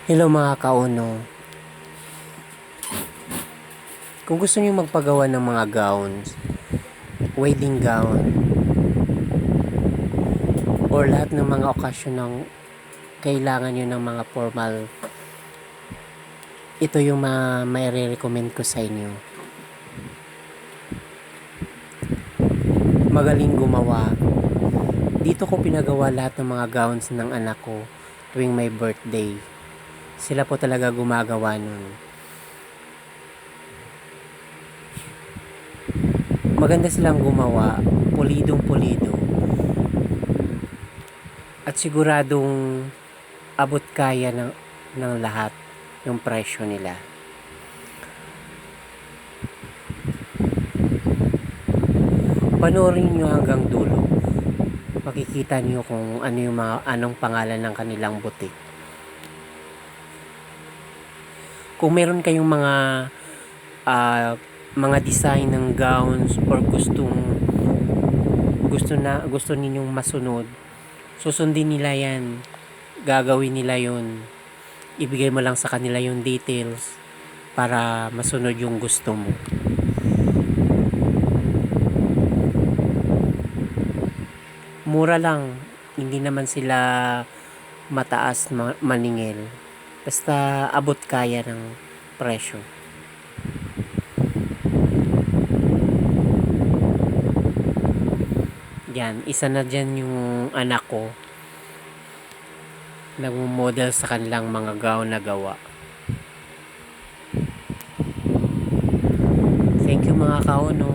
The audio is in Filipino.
Hello mga kauno. Kung gusto niyo magpagawa ng mga gowns, wedding gown, or lahat ng mga okasyon ng kailangan niyo ng mga formal, ito yung mga mai-recommend ko sa inyo. Magaling gumawa. Dito ko pinagawa lahat ng mga gowns ng anak ko tuwing may birthday. Sila po talaga gumagawa nun. Maganda silang gumawa, pulidong pulido. At siguradong abot kaya ng lahat yung presyo nila. Panoorin nyo hanggang dulo. Makikita nyo kung anong pangalan ng kanilang butik. Kung meron kayong mga design ng gowns or gusto ninyong masunod, susundin nila yan, gagawin nila yun, ibigay mo lang sa kanila yung details para masunod yung gusto mo. Mura lang, hindi naman sila mataas maningil, basta abot kaya ng presyo. Yan, isa na dyan yung anak ko, nagmo-model sa kanilang mga gown na gawa. Thank you mga kauno.